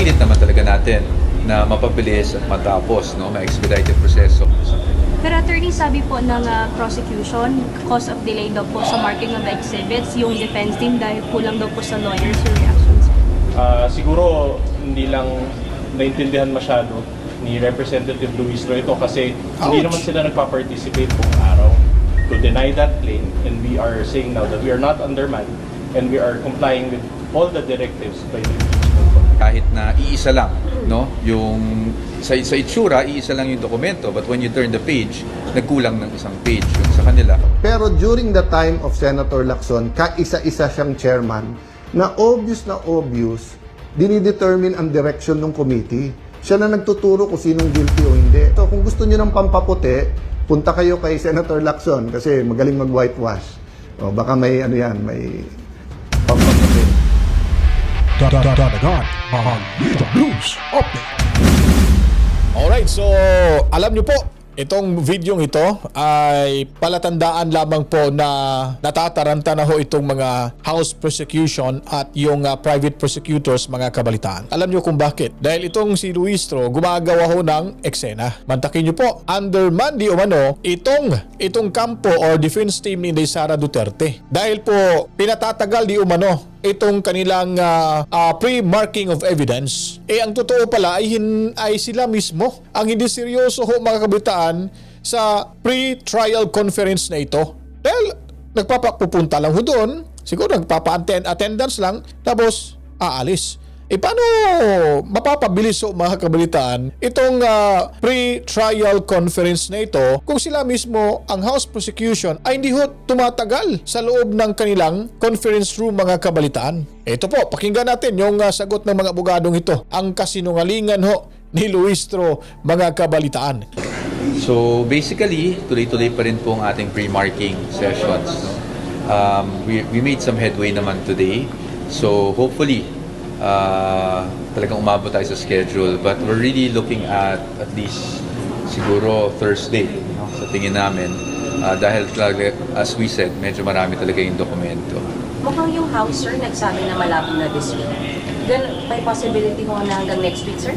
pinipilit naman talaga natin na mapabilis at matapos, no, ma-expedited proseso. Pero attorney, sabi po ng prosecution, cause of delay daw po sa marking of exhibits, yung defense team dahil kulang daw po sa lawyers yung reactions. Siguro hindi lang naintindihan masyado ni Representative Luis ito kasi hindi naman sila nagpa-participate buong araw to deny that claim, and we are saying now that we are not undermined and we are complying with all the directives by the impeachment court. Kahit na iisa lang, no, yung sa itsura, iisa lang yung dokumento, but when you turn the page, nagkulang ng isang page yung sa kanila. Pero during the time of Senator Lacson, kaisa-isa siyang chairman na obvious, dinidetermine ang direction ng committee. Siya na nagtuturo kung sinong guilty o hindi. So kung gusto niyo ng pampaputi, punta kayo kay Senator Lacson kasi magaling mag-whitewash. O baka may may pampaputi. Dadagan, Balita News Update. Alright, so alam nyo po, itong videong ito ay palatandaan lamang po na natataranta na ho itong mga house prosecution at yung private prosecutors, mga kabalitaan. Alam nyo kung bakit? Dahil itong si Luistro gumagawa ho ng eksena. Mantakin nyo po, underman di umano itong kampo or defense team ni Sara Duterte. Dahil po pinatatagal di umano itong kanilang pre-marking of evidence. Ang totoo pala ay sila mismo ang hindi seryoso ho, mga kabitaan, sa pre-trial conference na ito. Dahil nagpapapupunta lang ho doon, siguro nagpapa-attendance lang, tapos aalis. Paano mapapabilis ho, mga kabalitaan, itong pre-trial conference na ito kung sila mismo, ang House Prosecution, ay hindi ho tumatagal sa loob ng kanilang conference room, mga kabalitaan? Ito po, pakinggan natin yung sagot ng mga abogadong ito. Ang kasinungalingan ho ni Luistro, mga kabalitaan. So basically, tuloy-tuloy pa rin po ang ating pre-marking sessions. No? We made some headway naman today. So hopefully, talagang umabot tayo sa schedule, but we're really looking at least siguro Thursday, no, sa tingin namin, dahil talaga, as we said, medyo marami talaga yung dokumento. Mukhang yung House, sir, nagsabi na malabo na this week. Then, may possibility mo na hanggang next week, sir?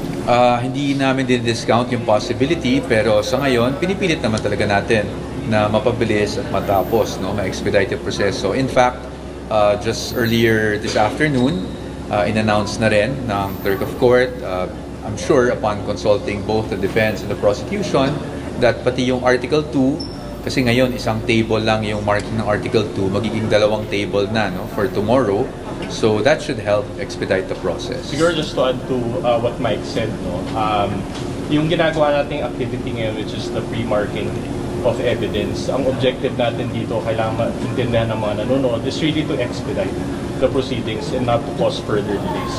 Hindi namin din-discount yung possibility, pero sa ngayon, pinipilit naman talaga natin na mapabilis at matapos, no, ma-expedited proseso. In fact, just earlier this afternoon, in-announce na rin ng Clerk of Court, I'm sure upon consulting both the defense and the prosecution, that pati yung Article 2, kasi ngayon isang table lang yung marking ng Article 2, magiging dalawang table na, no, for tomorrow. So that should help expedite the process. Siguro just to add to what Mike said, no, yung ginagawa nating activity ngayon, which is the pre-marking of evidence, ang objective natin dito, kailangan maintindihan ng mga nanonood, is really to expedite the proceedings and not to cause further delays.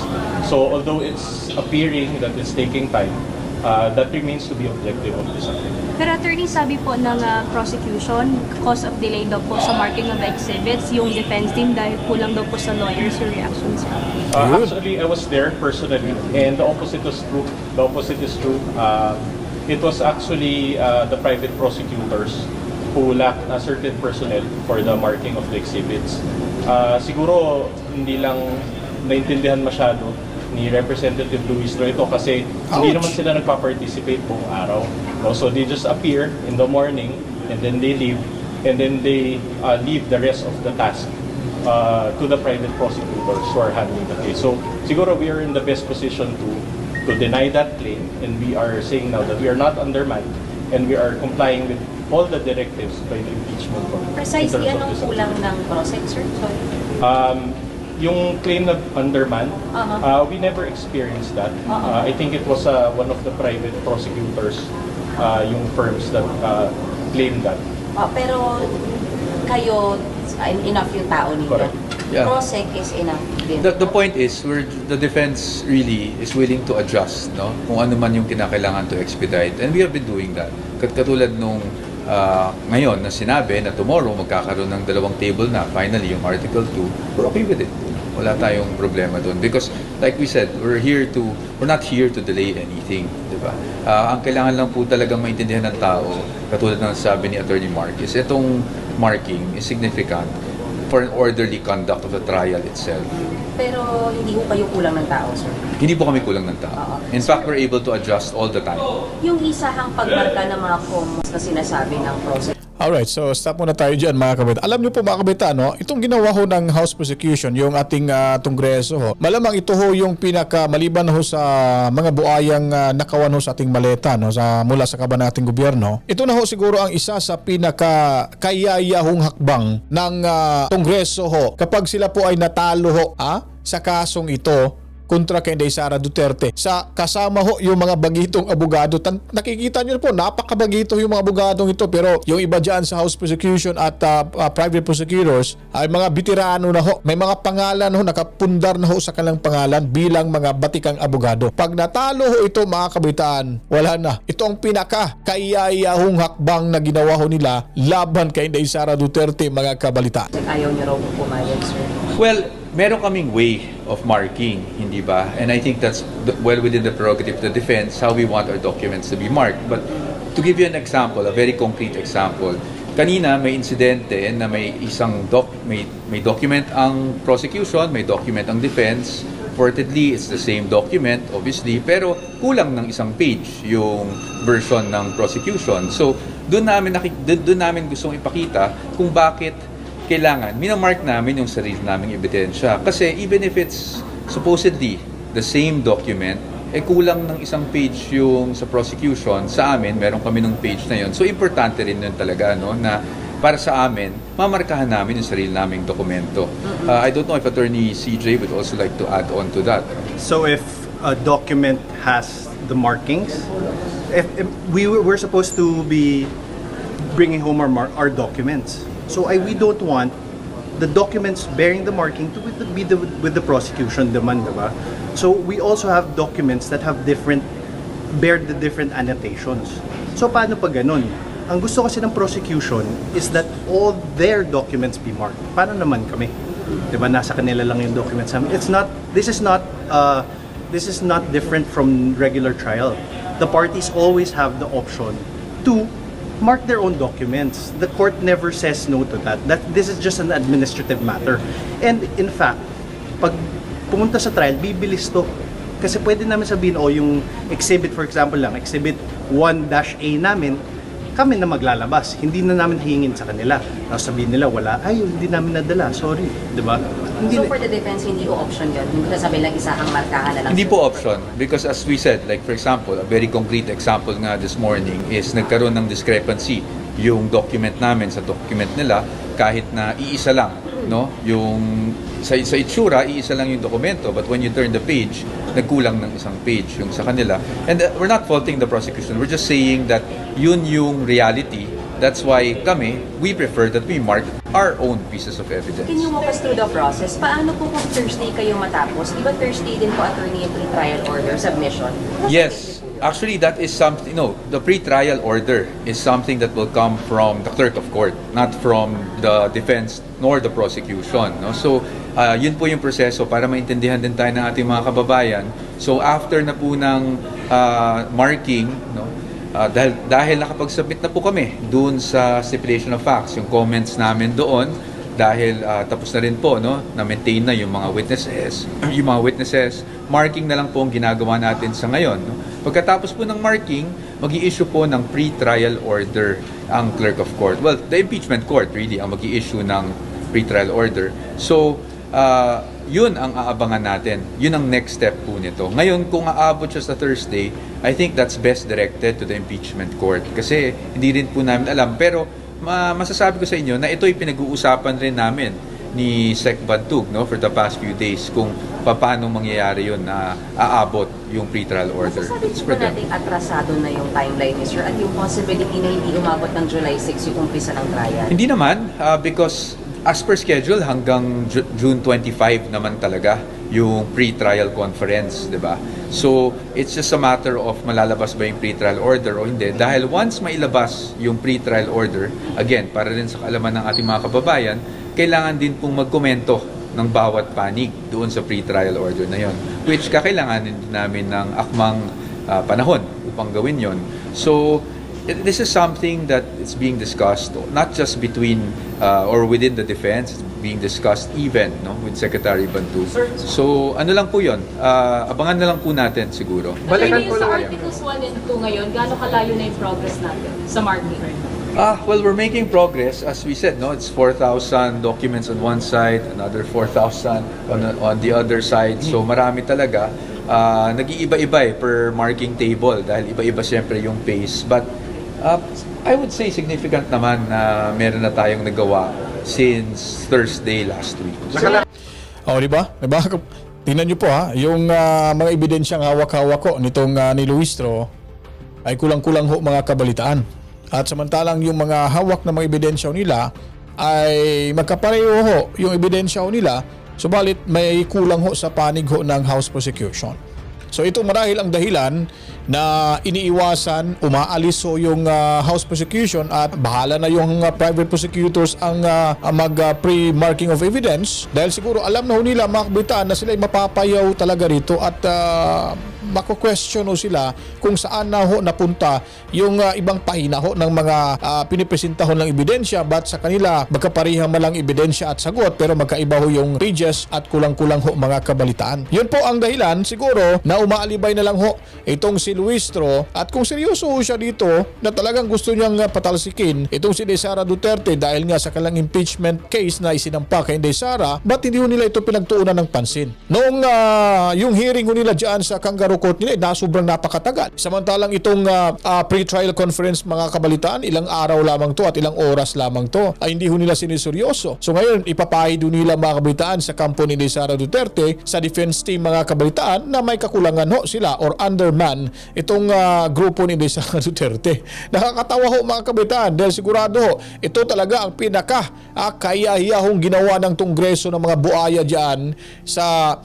So although it's appearing that it's taking time, that remains to be objective of this activity. Pero attorney, sabi po ng prosecution, cause of delay daw po sa marking of exhibits, yung defense team dahil kulang daw po sa lawyers yung reactions. Actually, I was there personally, and the opposite was true. The opposite is true. It was actually the private prosecutors who lacked a certain personnel for the marking of the exhibits. Siguro hindi lang naintindihan masyado ni Representative Luis ito kasi hindi naman sila nagpa-participate buong araw. No? So they just appear in the morning and then they leave, and then they leave the rest of the task to the private prosecutors who are handling the case. So siguro we are in the best position to deny that claim, and we are saying now that we are not undermined and we are complying with all the directives by the impeachment court. Precisely, anong kulang ng process, sir? Sorry. Yung claim na underman, we never experienced that. I think it was one of the private prosecutors, yung firms that claimed that. Pero kayo, enough yung tao ninyo. Correct. Yeah. Prosec is enough din. The point is, the defense really is willing to adjust, no, kung ano man yung kinakailangan to expedite, and we have been doing that. Katulad nung ngayon na sinabi na tomorrow magkakaroon ng dalawang table na finally yung Article 2, we're okay with it. Wala tayong problema doon because like we said, we're not here to delay anything, di ba? Ang kailangan lang po talagang maintindihan ng tao, katulad ng sabi ni Attorney Mark, is itong marking is significant. for an orderly conduct of the trial itself. Pero hindi ko kayo kulang ng tao, sir. Hindi po kami kulang ng tao. Oo. In fact, we're able to adjust all the time. Yung isahang pagmarka ng mga commons na sinasabi ng process. Alright, so stop muna tayo dyan mga kabit. Alam niyo po mga kabita, no? Itong ginawa ho ng House Prosecution, yung ating Kongreso ho, malamang ito ho yung maliban ho sa mga buayang nakawan ho sa ating maleta, no? Mula sa kaban nating gobyerno. Ito na ho siguro ang isa sa kayayahong hakbang ng Kongreso ho kapag sila po ay natalo ho sa kasong ito kontra kay Inday Sara Duterte. Sa kasama ho yung mga bagitong abogado. Nakikita nyo po, napakabagito yung mga abogadong ito. Pero yung iba dyan sa House Prosecution at private prosecutors ay mga veterano na ho. May mga pangalan ho, nakapundar na ho sa kanilang pangalan bilang mga batikang abogado. Pag natalo ho ito mga kabitaan, wala na. Ito ang pinaka-kayayahong hakbang na ginawa ho nila laban kay Inday Sara Duterte mga kabalita. Ayaw niyo raw pumayag, sir. Well, meron kaming way of marking, hindi ba? And I think that's well within the prerogative of the defense how we want our documents to be marked. But to give you an example, a very concrete example, kanina may insidente na may isang may document ang prosecution, may document ang defense. Reportedly, it's the same document, obviously, pero kulang ng isang page yung version ng prosecution. So, doon namin gustong ipakita kung bakit kailangan, minamark namin yung sarili naming ebidensya. Kasi even if it's supposedly the same document, kulang ng isang page yung sa prosecution. Sa amin, meron kami ng page na yun. So, importante rin yun talaga, no, na para sa amin, mamarkahan namin yung sarili naming dokumento. I don't know if Attorney CJ would also like to add on to that. So if a document has the markings, if we're supposed to be bringing home our documents. So we don't want the documents bearing the marking to be with the prosecution demand, diba? So we also have documents that have bear the different annotations. So paano pag ganun? Ang gusto kasi ng prosecution is that all their documents be marked. Paano naman kami? Diba, nasa kanila lang yung documents. This is not different from regular trial. The parties always have the option to mark their own documents. The court never says no to that. This is just an administrative matter. And in fact, pag pumunta sa trial, bibilis to. Kasi pwede namin sabihin, yung exhibit, for example lang, exhibit 1-A namin, kami na maglalabas. Hindi na namin hingin sa kanila. Tapos sabihin nila, hindi namin nadala. Sorry. Diba? So for the defense, hindi ko option yun? Hindi ko sasabihin lang isahang markahan na lang? Hindi po option. Because as we said, like for example, a very concrete example nga this morning is nagkaroon ng discrepancy yung document namin sa document nila kahit na iisa lang, no? Yung sa itsura, iisa lang yung dokumento, but when you turn the page, nagkulang ng isang page yung sa kanila. And we're not faulting the prosecution. We're just saying that yun yung reality. That's why we prefer that we mark our own pieces of evidence. Can you walk us through the process? Paano po kung Thursday kayo matapos? Di ba Thursday din po, attorney, yung pre-trial order submission? Yes. Actually, that is something, the pre-trial order is something that will come from the clerk of court, not from the defense nor the prosecution. No? So, yun po yung proseso para maintindihan din tayo ng ating mga kababayan. So, after na po ng marking, dahil nakapag-submit na po kami doon sa stipulation of facts, yung comments namin doon, dahil tapos na rin po na-maintain na yung mga witnesses, marking na lang po ang ginagawa natin sa ngayon. No? Pagkatapos po ng marking, mag-i-issue po ng pre-trial order ang clerk of court. Well, the impeachment court really ang mag-i-issue ng pre-trial order. So, yun ang aabangan natin. Yun ang next step po nito. Ngayon, kung aabot siya sa Thursday, I think that's best directed to the impeachment court. Kasi hindi rin po namin alam. Pero masasabi ko sa inyo na ito'y pinag-uusapan rin namin ni Sec Bantug for the past few days kung paano mangyayari yun na aabot yung pre-trial order. Masasabi po natin atrasado na yung timeline, Mr. At yung possibility na hindi umabot ng July 6 yung umpisa ng trial? Hindi naman, because as per schedule hanggang June 25 naman talaga yung pre-trial conference, di ba? So, it's just a matter of malalabas ba yung pre-trial order o hindi. Dahil once mailabas yung pre-trial order, again, para rin sa kaalaman ng ating mga kababayan, kailangan din pong magkomento ng bawat panig doon sa pre-trial order na yon, which kakailanganin din namin ng akmang panahon upang gawin yon. So, this is something that is being discussed not just between or within the defense, being discussed even with Secretary Bantu. So ano lang po yun, abangan na lang po natin siguro. Attorney, sa Articles 1 and 2 ngayon, gaano kalayo na yung progress natin sa marking? Well, we're making progress. As we said, it's 4,000 documents on one side, another 4,000 on the other side. So marami talaga. Nag-iiba-iba per marking table dahil iba-iba siyempre yung pace. But I would say significant naman na meron na tayong nagawa since Thursday last week. Oh, di ba? Diba? Tingnan nyo po yung mga ebidensyang hawak-hawak ko nitong ni Luistro ay kulang-kulang ho mga kabalitaan. At samantalang yung mga hawak na mga ebidensya nila ay magkapareho ho yung ebidensya nila, subalit may kulang ho sa panig ho ng House Prosecution. So ito marahil ang dahilan na iniiwasan, umaalis ho yung House Prosecution at bahala na yung private prosecutors ang mag-pre-marking of evidence dahil siguro alam na ho nila mga kabitaan na sila ay mapapayaw talaga rito at mako-question ho sila kung saan na ho napunta yung ibang pahina ho ng mga pinipresenta ho ng ebidensya, but sa kanila magkaparihang malang ebidensya at sagot pero magkaiba ho yung pages at kulang-kulang ho mga kabalitaan. Yun po ang dahilan siguro na umaalibay na lang ho itong si Luistro at kung seryoso ho siya dito na talagang gusto niyang patalsikin itong si Sara Duterte dahil nga sa kanilang impeachment case na isinampa kay Sara, ba't hindi ho nila ito pinagtuunan ng pansin? Noong yung hearing ho nila dyan sa Kangaroo Court nila, sobrang napakatagal. Samantalang itong pre-trial conference mga kabalitaan, ilang araw lamang to at ilang oras lamang to, ay hindi ho nila siniseryoso. So ngayon, ipapahid ho nila mga kabalitaan sa kampo ni Sara Duterte, sa defense team mga kabalitaan na may kakulangan ho sila or underman itong grupo ni Sara Duterte. Nakakatawa ho mga kabalitaan dahil sigurado ho, ito talaga ang pinaka kaya-hiyahong ginawa ng Kongreso ng mga buaya dyan sa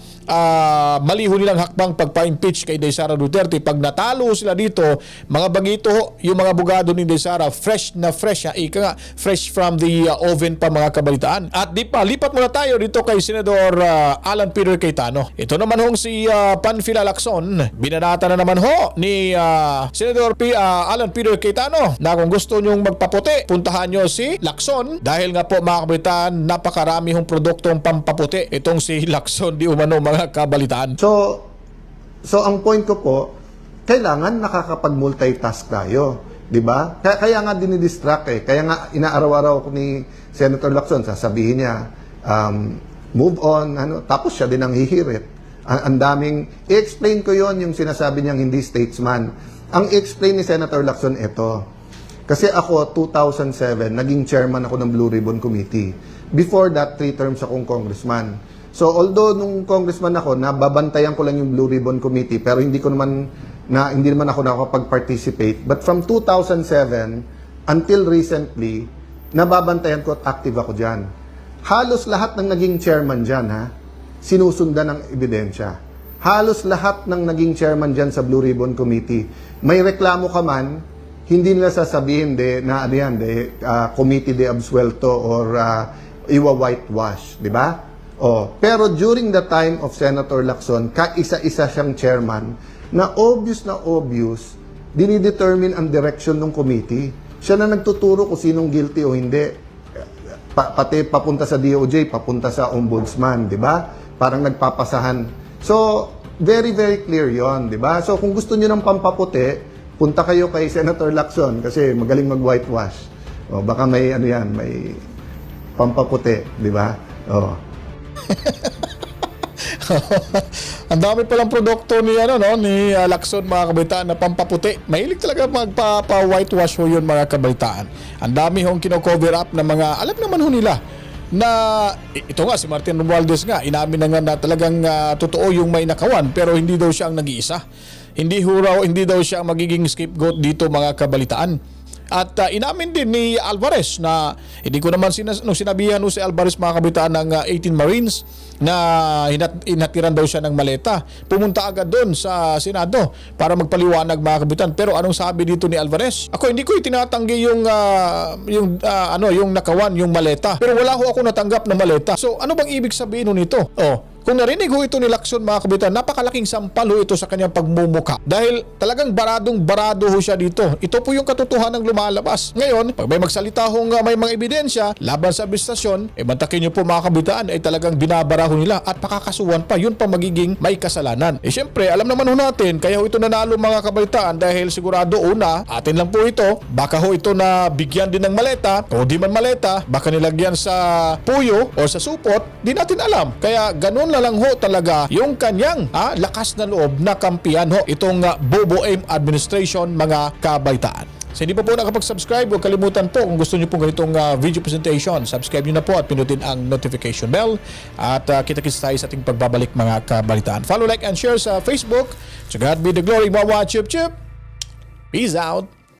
mali ho nilang hakbang pagpa-impeach kay Sara Duterte. Pag natalo sila dito, mga bagito ho, yung mga abogado ni Sara, fresh na fresh, fresh from the oven pa mga kabalitaan. At lipat muna tayo dito kay Senador Alan Peter Cayetano. Ito naman hong si Panfilo Lacson, binanata na naman ho ni Senador Alan Peter Cayetano na kung gusto nyong magpaputi, puntahan nyo si Lacson dahil nga po mga kabalitaan, napakarami hong produktong pampaputi itong si Lacson di umano mga kabalitaan. So ang point ko po, kailangan nakakapag-multitask tayo, 'di ba? Kaya nga dinidistract Kaya nga inaaraw-araw ko ni Senator Lacson, sasabihin niya move on, tapos siya din ang hihirit. Ang daming i-explain ko 'yon yung sinasabi niyang hindi statesman. Ang i-explain ni Senator Lacson ito. Kasi ako 2007 naging chairman ako ng Blue Ribbon Committee. Before that, 3 terms akong congressman. So although nung congressman ako, nababantayan ko lang yung Blue Ribbon Committee pero hindi naman ako nakapag-participate. But from 2007 until recently, nababantayan ko at active ako diyan. Halos lahat ng naging chairman diyan sinusundan ng ebidensya. Halos lahat ng naging chairman diyan sa Blue Ribbon Committee, may reklamo ka man, hindi nila sasabihin committee de absuelto or iwa-whitewash, di ba? Pero during the time of Senator Lacson, kaisa-isa siyang chairman na obvious, dinidetermine ang direction ng committee. Siya na nagtuturo kung sinong guilty o hindi. Pati papunta sa DOJ, papunta sa ombudsman, di ba? Parang nagpapasahan. So, very, very clear yon, di ba? So, kung gusto niyo ng pampaputi, punta kayo kay Senator Lacson kasi magaling mag-whitewash. Baka may may pampaputi, di ba? Ang dami palang produkto ni Lacson mga kabalitaan na pampaputi. Mahilig talaga magpa-whitewash ho yun mga kabalitaan. Ang dami hong kino-cover up na mga alam naman ho nila na ito nga si Martin Romualdez nga inamin na nga na talagang totoo yung may nakawan pero hindi daw siya ang nag-iisa. Hindi daw siya ang magiging scapegoat dito mga kabalitaan. At inamin din ni Alvarez na hindi ko naman nung sinabihan si Alvarez mga kabitaan ng 18 Marines na inatiran daw siya ng maleta. Pumunta agad doon sa Senado para magpaliwanag mga kabitaan. Pero anong sabi dito ni Alvarez? Ako hindi ko itinatanggi yung nakawan, yung maleta. Pero wala ho ako natanggap na maleta. So ano bang ibig sabihin nito? Kung narinig ho ito ni Lacson mga kabataan, napakalaking sampal ho ito sa kanyang pagmumuka. Dahil talagang barado ho siya dito. Ito po yung katotohanan ng lumalabas. Ngayon, pag may magsalita hong may mga ebidensya laban sa administrasyon, mantakin nyo po mga kabataan ay talagang binabara ho nila at pakakasuhan pa. Yun pa magiging may kasalanan. Siyempre, alam naman ho natin, kaya ho ito nanalo mga kabataan dahil sigurado una, atin lang po ito, baka ho ito na bigyan din ng maleta o di man maleta, baka nilagyan sa puyo o sa supot, di natin alam. Kaya ganun na lang ho talaga yung kanyang lakas na loob na kampiyan ho itong BoBo-M administration mga kabaitaan. So hindi pa po nakapag-subscribe, huwag kalimutan po kung gusto niyo po ganitong video presentation, subscribe niyo na po at pinutin ang notification bell at kita-kits tayo sa ating pagbabalik mga kabalitaan. Follow, like, and share sa Facebook. To God be the glory, mga chup-chup. Peace out.